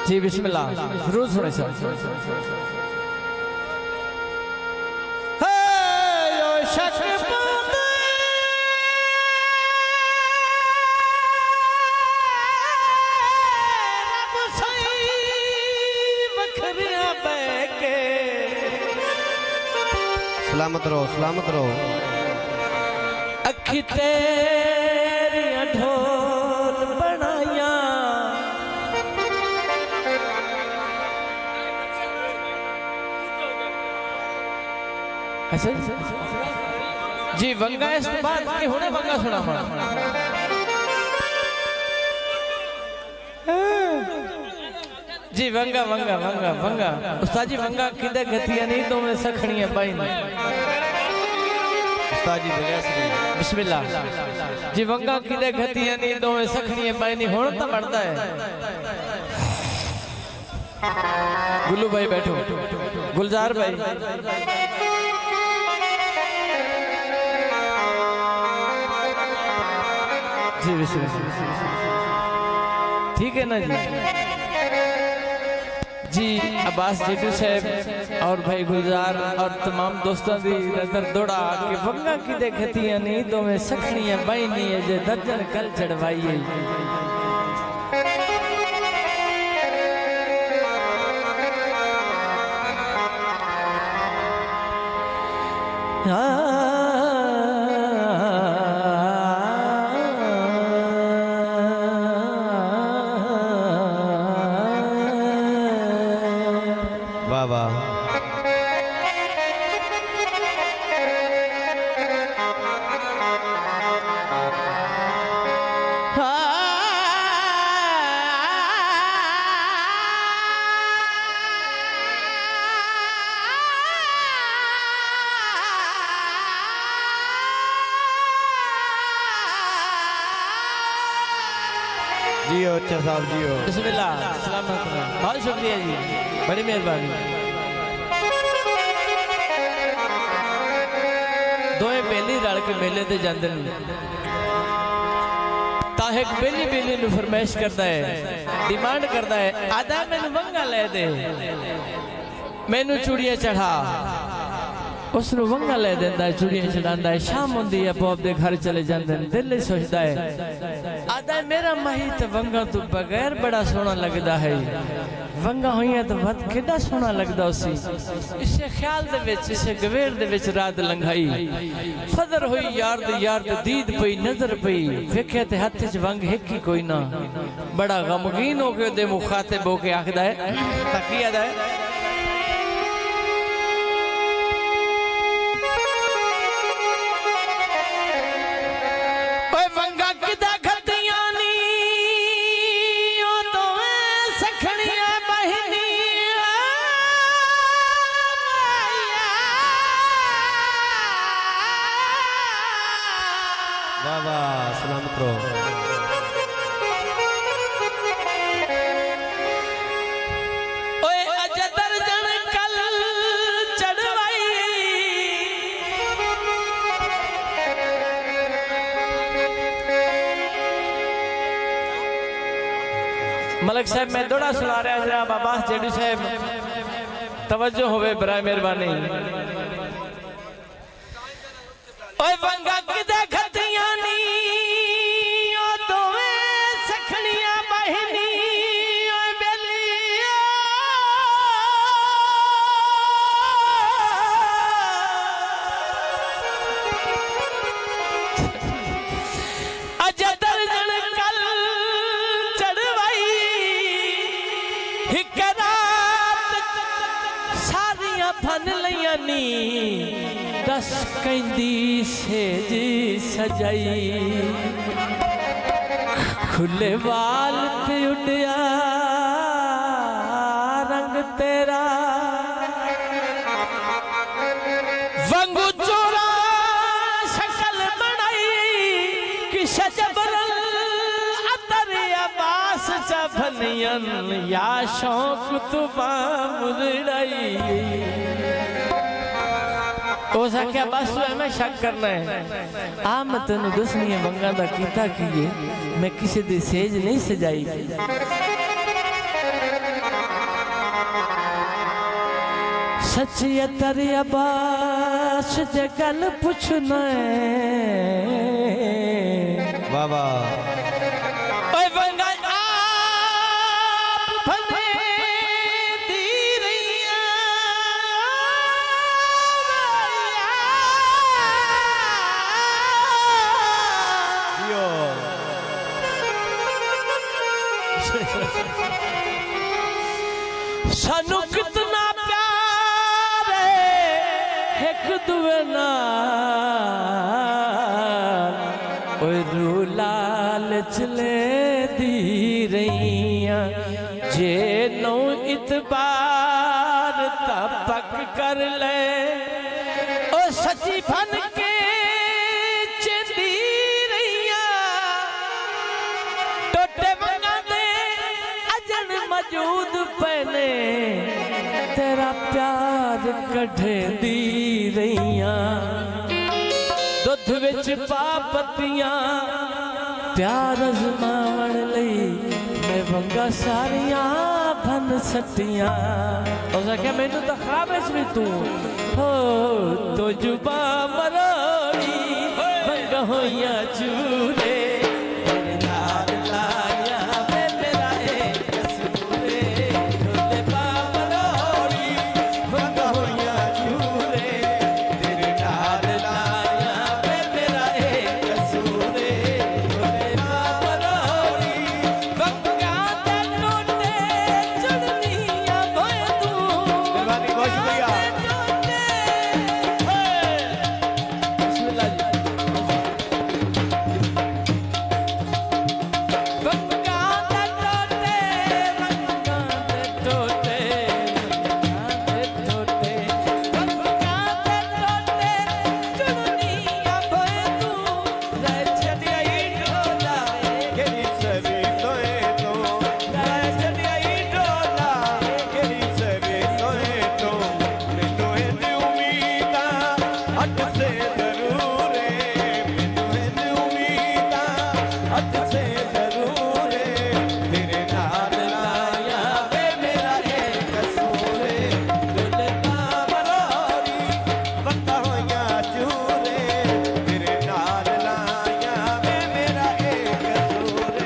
जी बिस्मिल्लाह जरूर सुने सर। सलामत रहो, सलामत रहो। अखी तेरिया ढोल बनाया ऐसे जी वंगा इस बात के होने वंगा सुना पड़ा जी वंगा वंगा वंगा वंगा उस्ताद जी वंगा किधर गतिया नहीं तो मैं सखणियां पाई उस्ताद जी बिस्मिल्लाह जी वंगा किधर गतिया नहीं तो मैं सखणियां पाई नहीं होना तो बढ़ता है। गुल्लू भाई बैठो, गुलजार भाई जी ठीक है ना जी अब्बास जेठू साहब और भाई गुलजार और तमाम दोस्तों की नजर दौड़ा कि वंगा की देखतियां नहीं तो मैं सखनियां बाई नहीं है जो दर्जन कल चढ़वाई है। वाह वाह जियो अच्छा साहब जियो। बिस्मिल्लाह सलामत रहो, बहुत शुक्रिया जी, बड़ी मेहरबानी। दोए बेली रल के मेले ते जांदे ने ताहे बेली बेली नु फरमाइश करता है, डिमांड करता है आदा मैनू वंगा ले दे, मैनू चूड़ियां चढ़ा, उसनु वंगा ले देंदा है, चूड़ियां चढ़ांदा है। शाम होंदी है पौप दे घर चले जांदे ने, दिल ही सोचदा है आदा मेरा माही तो वंगा तू बगैर बड़ा सोना लगदा है, वंगा होइया तो वत कितना सोना लगदा उसी। इसे ख्याल दे विच इसे गवेर दे विच रात लंघाई, फजर हुई यार दे दीद पई नजर पई, वेखे ते हथ च वंग हिक ही कोई ना, बड़ा गमगीन हो के दे मुखातिब हो के आखदा है तकिया दा है सलामत रहो। ओए अजदर जन कल चढ़वाई, मलक साहब मैं दौड़ा सुना रहा जनाब अब्बास जेठू साहब तवज्जो होवे बराए मेहरबानी। ओए वंगा की देखतियां नी ओ दोवे सखणियां बहनी, ओए बेलिया अजदर जन कल चढ़वाई, हिक रात सारियां फन लियां नी, दस कंदी सेज सजाई, खुले वाल ते उड़िया रंग तेरा, वंगू चोरा शक्ल बनाई, किसे जबरन अतर अब्बास चफनियन, या शौक तुबा मुजड़ाई। हो सके बस मैं शक करना है आ मैं तेन दसनी है वंगा दा कीता कीए, मैं किसी दी सेज नहीं सजाई। सच्ची तेरी आवाज जे गल पुछना वाह वाह ओए वंगा आप भले दी रैया जियो सानू कितना प्यार है एक दुए नाल ओए रू लालच ले दी रैया जे नो इतबार ता पक कर ले ओ सच्ची बन के चेंदी रैया टोटे मंगा दे अजन मौजूद पहने तेरा प्यार कढ़े दी रैया दुध विच पा पत्तियां प्यार अजमावण लई मैं वंगा सारियां भन सटियां उस आख्या मैनू तो ख्वाब भी तू हो तो जुबा मरोड़ी वंगा होइया चूरे तेरे नाल लाया वे मेरा एक कसूरे डोले बाबा रोड़ी वंगा होइया चूरे तेरे नाल लाया वे मेरा एक कसूरे डोले बाबा रोड़ी वंगा ते टोटे चढ़निया भोए तू मेहरबानी बहुत शुक्रिया बिस्मिल्लाह जी वंगा ते टोटे वंगा ते टोटे वंगा ते टोटे चढ़निया भोए तू रे छड़ियाई डोला केरी सभी तोए तो रे छड़ियाई डोला केरी सभी तोए तो मैनू इन्नी उम्मीदां हट से जरूर मैनू इन्नी उम्मीदां हट से जरूर तेरे नाल लाया वे मेरा एक कसूर डोले बाबा रोड़ी वंगा होइया चूरे तेरे नाल लाया वे मेरा एक कसूर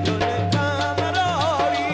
डोले बाबा रोड़ी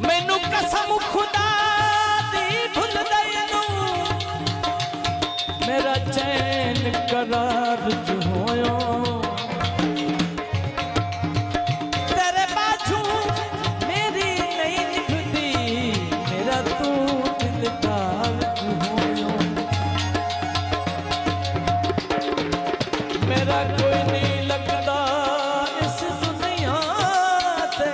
मैनू कसम खुदा दी भुल गई तू मेरा चैन करार जो होयो तेरे बाजू मेरी नहीं निभदी मेरा तू दिलदार जो होयो मेरा कोई नहीं लगता इस दुनिया ते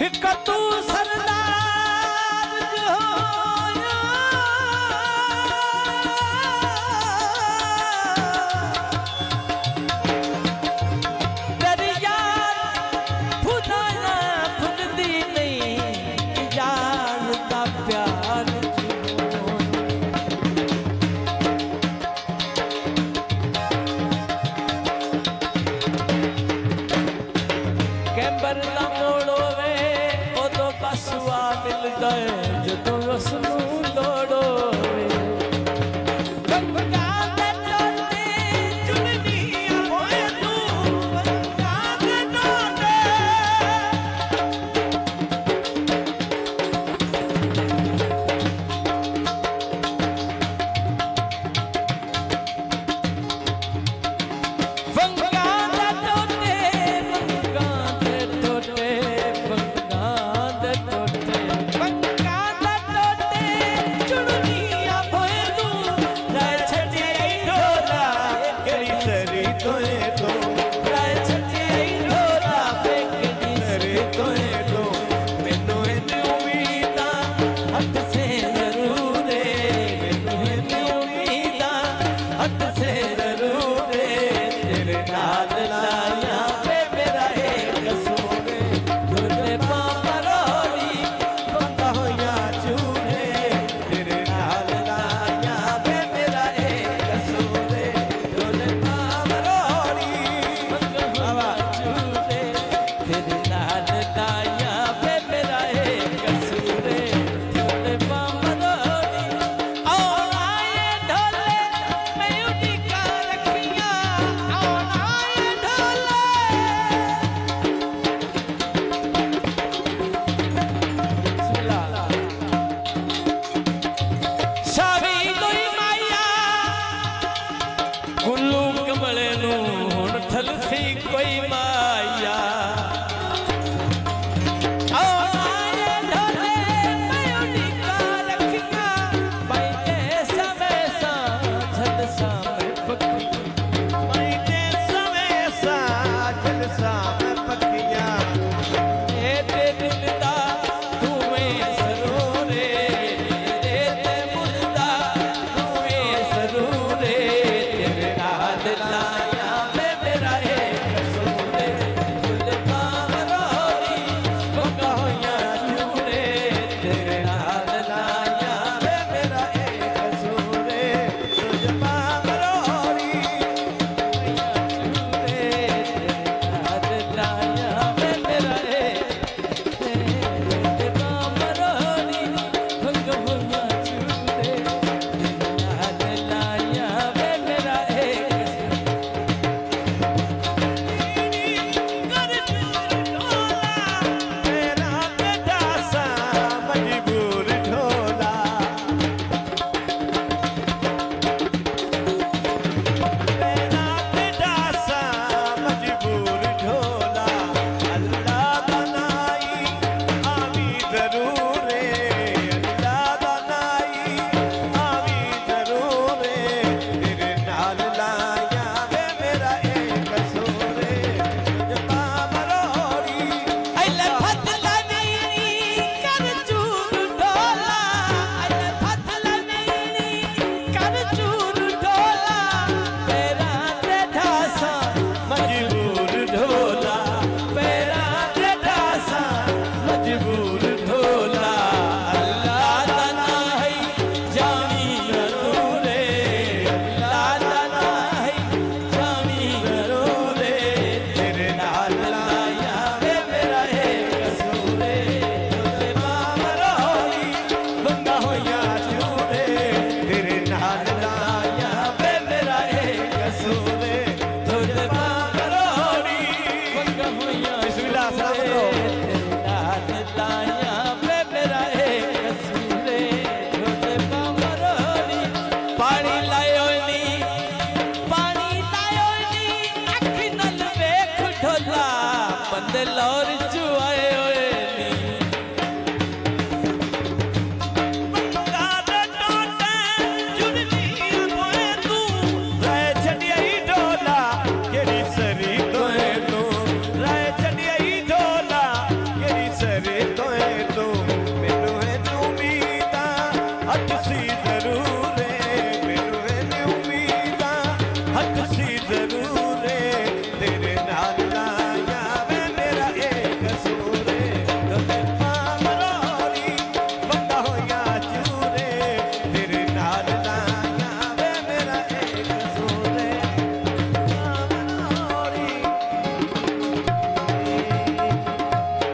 हिक तू सरदार जो होया तेरी यार भुलाना भुलदी नहीं यार का प्यार जो होया। कैंबर दा मोड़ होवे उदों बस आ मिल गए जदों उसनू